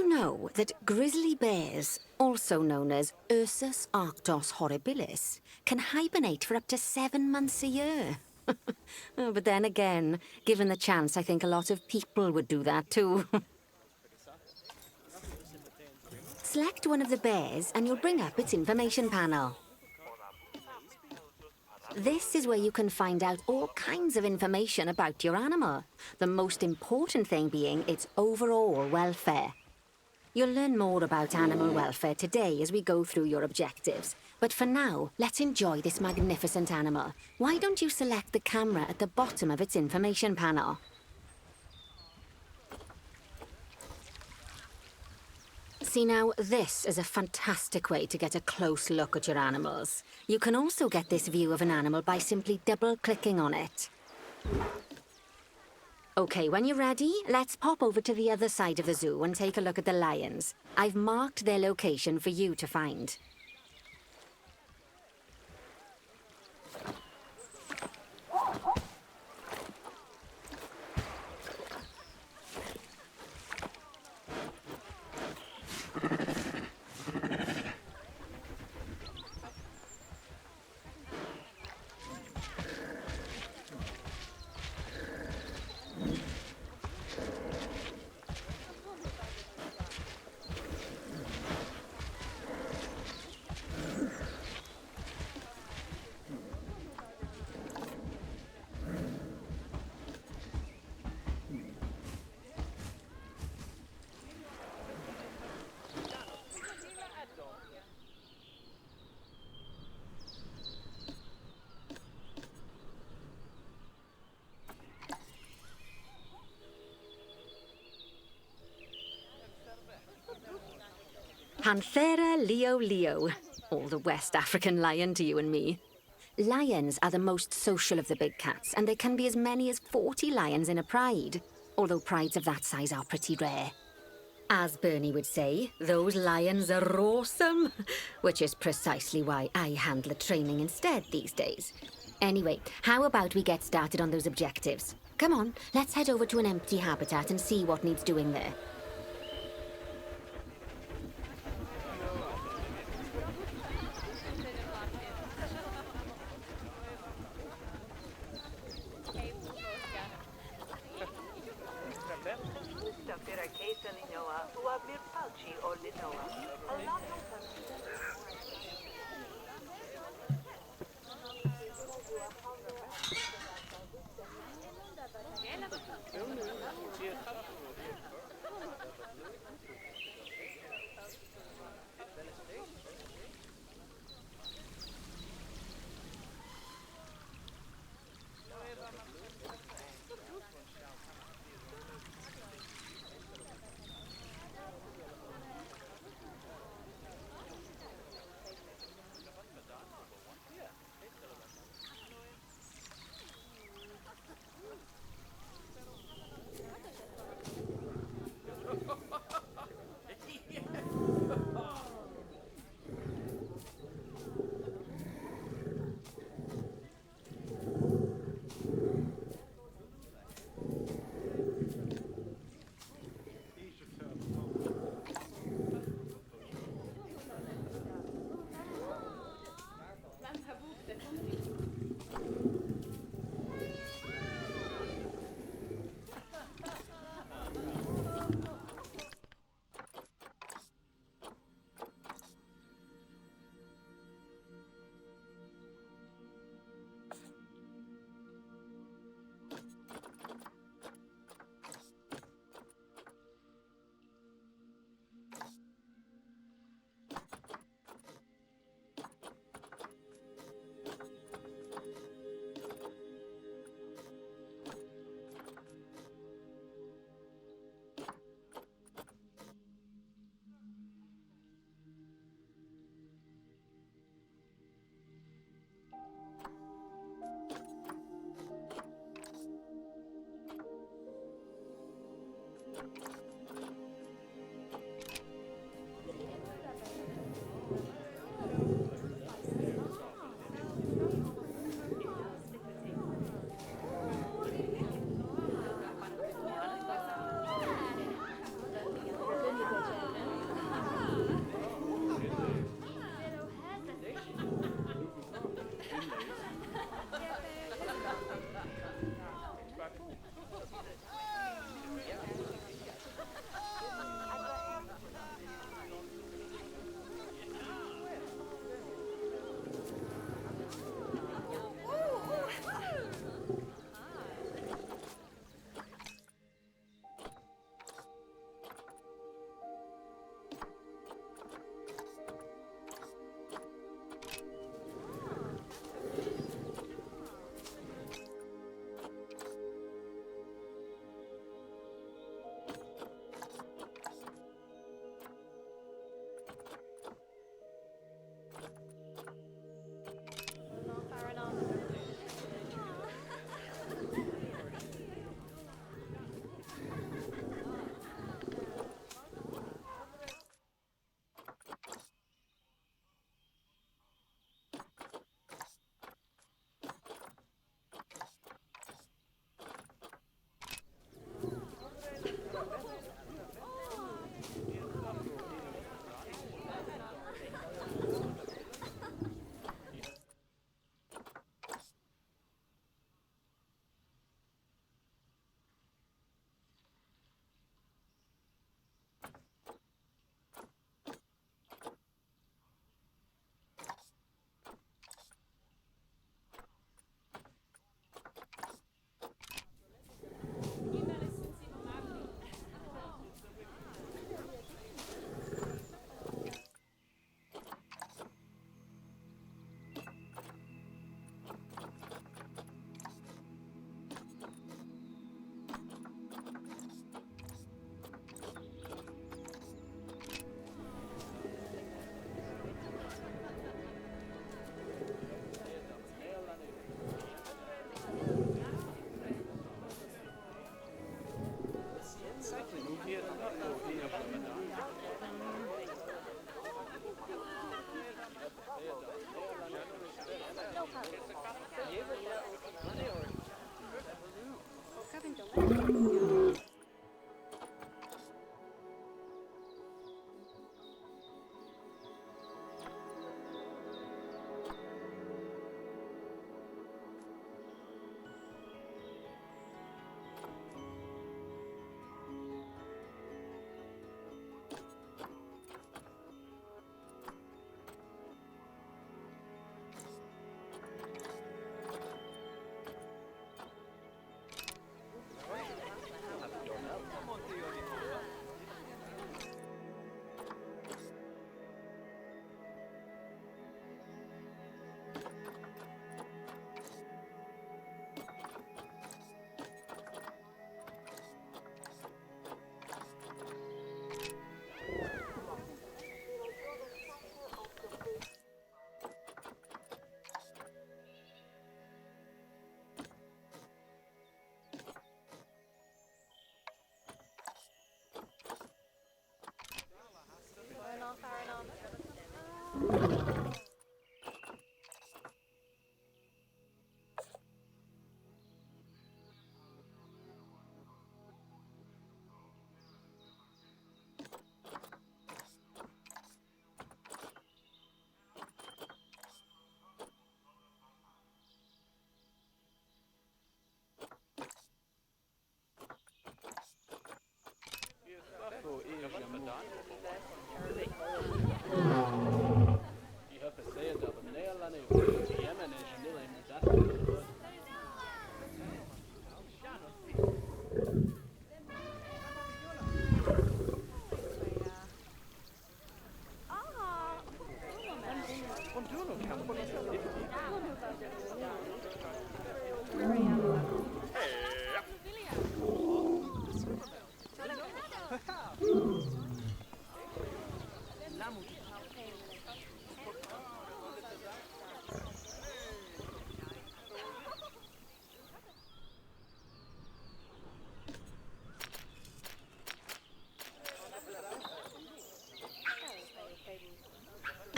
you know that grizzly bears, also known as Ursus arctos horribilis, can hibernate for up to 7 months a year? Oh, but then again, given the chance, I think a lot of people would do that too. Select one of the bears and you'll bring up its information panel. This is where you can find out all kinds of information about your animal, the most important thing being its overall welfare. You'll learn more about animal welfare today as we go through your objectives. But for now, let's enjoy this magnificent animal. Why don't you select the camera at the bottom of its information panel? See now, this is a fantastic way to get a close look at your animals. You can also get this view of an animal by simply double-clicking on it. Okay, when you're ready, let's pop over to the other side of the zoo and take a look at the lions. I've marked their location for you to find. Panthera leo leo, or the West African lion to you and me. Lions are the most social of the big cats, and there can be as many as 40 lions in a pride, although prides of that size are pretty rare. As Bernie would say, those lions are awesome, which is precisely why I handle the training instead these days. Anyway, how about we get started on those objectives? Come on, let's head over to an empty habitat and see what needs doing there.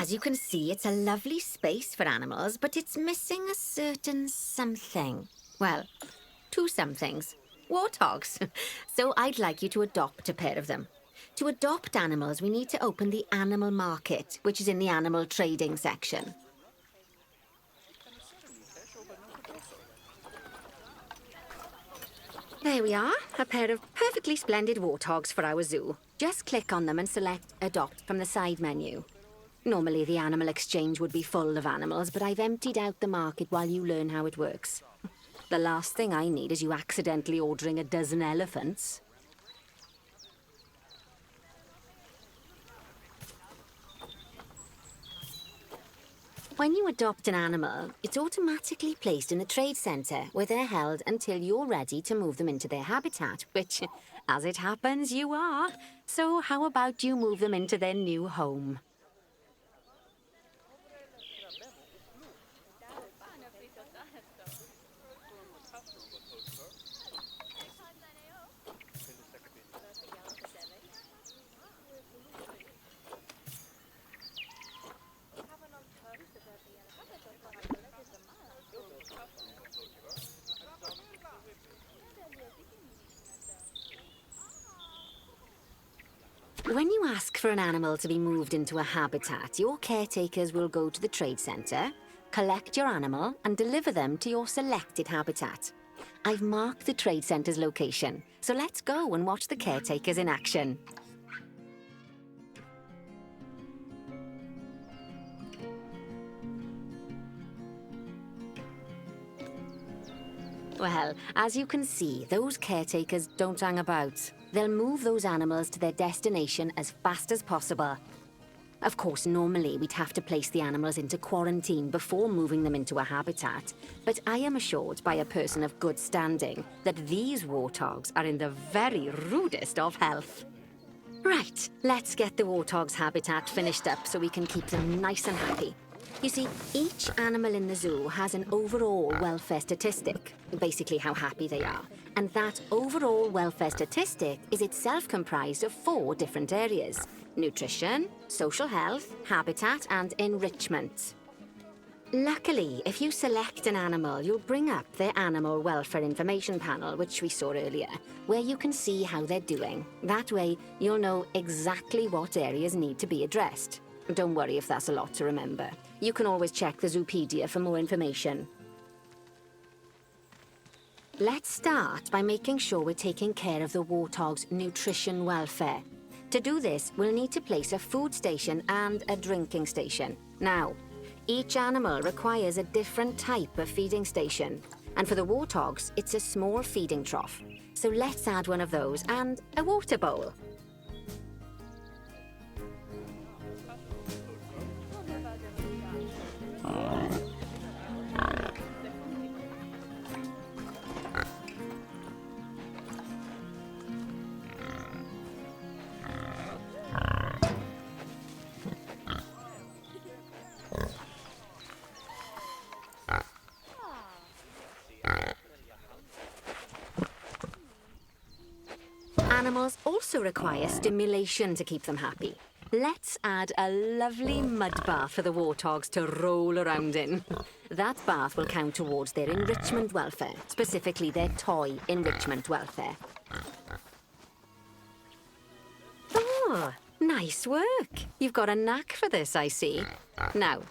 As you can see, it's a lovely space for animals, but it's missing a certain something. Well, two somethings. Warthogs. So I'd like you to adopt a pair of them. To adopt animals, we need to open the animal market, which is in the animal trading section. There we are, a pair of perfectly splendid warthogs for our zoo. Just click on them and select Adopt from the side menu. Normally the animal exchange would be full of animals, but I've emptied out the market while you learn how it works. The last thing I need is you accidentally ordering a dozen elephants. When you adopt an animal, it's automatically placed in the trade centre, where they're held until you're ready to move them into their habitat, which, as it happens, you are. So how about you move them into their new home? When you ask for an animal to be moved into a habitat, your caretakers will go to the trade centre, collect your animal, and deliver them to your selected habitat. I've marked the trade centre's location, so let's go and watch the caretakers in action. Well, as you can see, those caretakers don't hang about. They'll move those animals to their destination as fast as possible. Of course, normally we'd have to place the animals into quarantine before moving them into a habitat, but I am assured by a person of good standing that these warthogs are in the very rudest of health. Right, let's get the warthog's habitat finished up so we can keep them nice and happy. You see, each animal in the zoo has an overall welfare statistic, basically how happy they are. And that overall welfare statistic is itself comprised of 4 different areas: nutrition, social health, habitat, and enrichment. Luckily, if you select an animal, you'll bring up their animal welfare information panel, which we saw earlier, where you can see how they're doing. That way, you'll know exactly what areas need to be addressed. Don't worry if that's a lot to remember. You can always check the Zoopedia for more information. Let's start by making sure we're taking care of the warthog's nutrition welfare. To do this, we'll need to place a food station and a drinking station. Now, each animal requires a different type of feeding station. And for the warthogs, it's a small feeding trough. So let's add one of those and a water bowl. Animals also require stimulation to keep them happy. Let's add a lovely mud bath for the warthogs to roll around in. That bath will count towards their enrichment welfare, specifically their toy enrichment welfare. Oh, nice work. You've got a knack for this, I see. Now,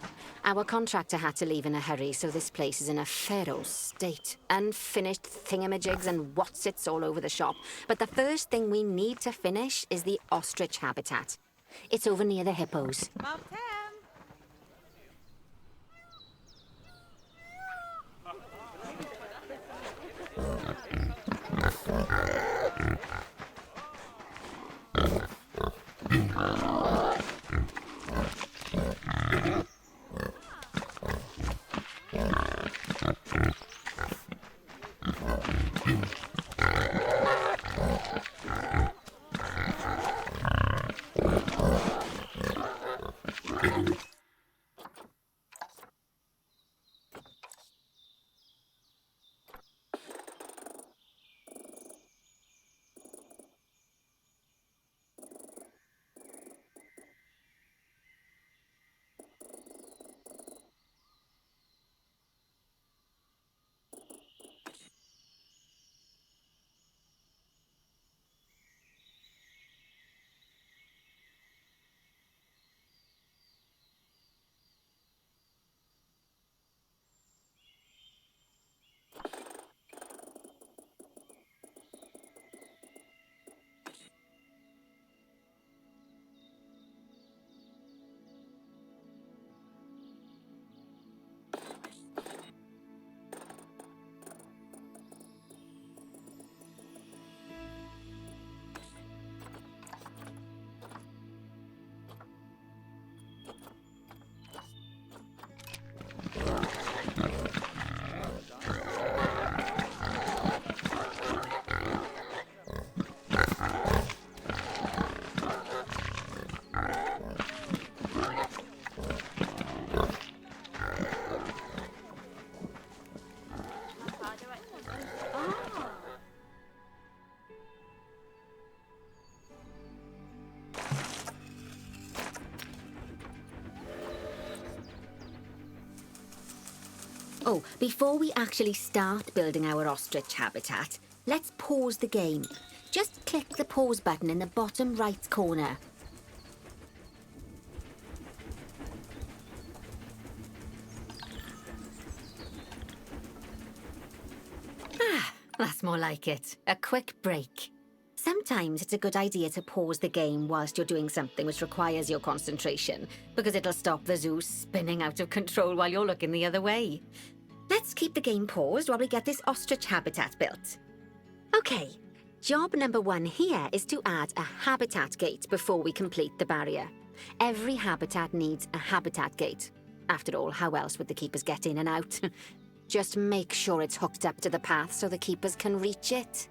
our contractor had to leave in a hurry, so this place is in a feral state. Unfinished thingamajigs and whatsits all over the shop. But the first thing we need to finish is the ostrich habitat. It's over near the hippos. Mom, Tam. Oh, before we actually start building our ostrich habitat, let's pause the game. Just click the pause button in the bottom right corner. Ah, that's more like it. A quick break. Sometimes it's a good idea to pause the game whilst you're doing something which requires your concentration, because it'll stop the zoo spinning out of control while you're looking the other way. Let's keep the game paused while we get this ostrich habitat built. Okay, job number 1 here is to add a habitat gate before we complete the barrier. Every habitat needs a habitat gate. After all, how else would the keepers get in and out? Just make sure it's hooked up to the path so the keepers can reach it.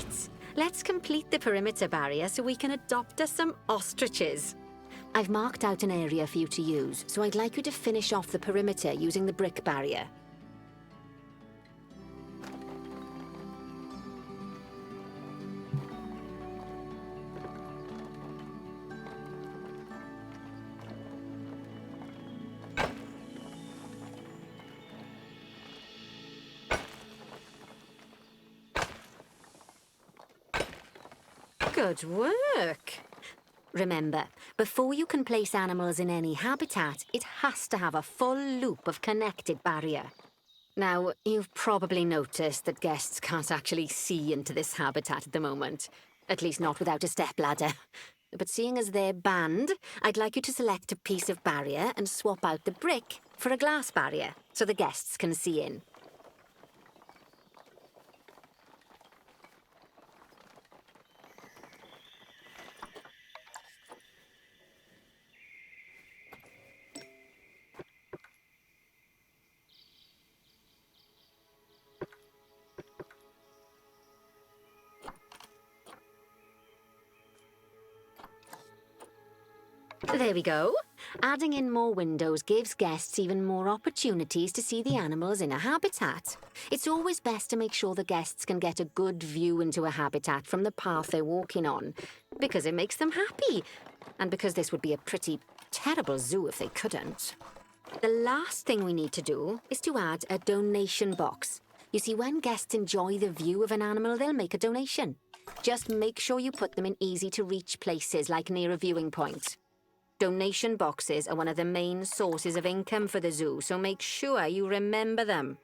Right, let's complete the perimeter barrier so we can adopt us some ostriches. I've marked out an area for you to use, so I'd like you to finish off the perimeter using the brick barrier. Good work! Remember, before you can place animals in any habitat, it has to have a full loop of connected barrier. Now, you've probably noticed that guests can't actually see into this habitat at the moment. At least not without a stepladder. But seeing as they're banned, I'd like you to select a piece of barrier and swap out the brick for a glass barrier, so the guests can see in. There we go. Adding in more windows gives guests even more opportunities to see the animals in a habitat. It's always best to make sure the guests can get a good view into a habitat from the path they're walking on, because it makes them happy, and because this would be a pretty terrible zoo if they couldn't. The last thing we need to do is to add a donation box. You see, when guests enjoy the view of an animal, they'll make a donation. Just make sure you put them in easy-to-reach places, like near a viewing point. Donation boxes are one of the main sources of income for the zoo, so make sure you remember them.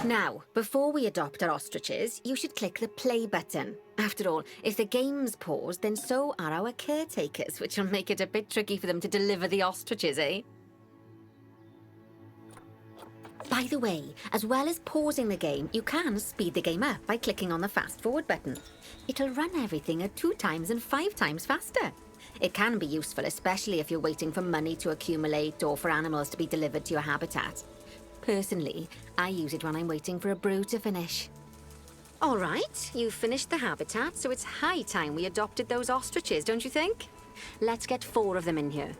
Now, before we adopt our ostriches, you should click the play button. After all, if the game's paused, then so are our caretakers, which will make it a bit tricky for them to deliver the ostriches, eh? By the way, as well as pausing the game, you can speed the game up by clicking on the fast forward button. It'll run everything at 2 times and 5 times faster. It can be useful, especially if you're waiting for money to accumulate or for animals to be delivered to your habitat. Personally, I use it when I'm waiting for a brew to finish. All right, you've finished the habitat, so it's high time we adopted those ostriches, don't you think? Let's get 4 of them in here.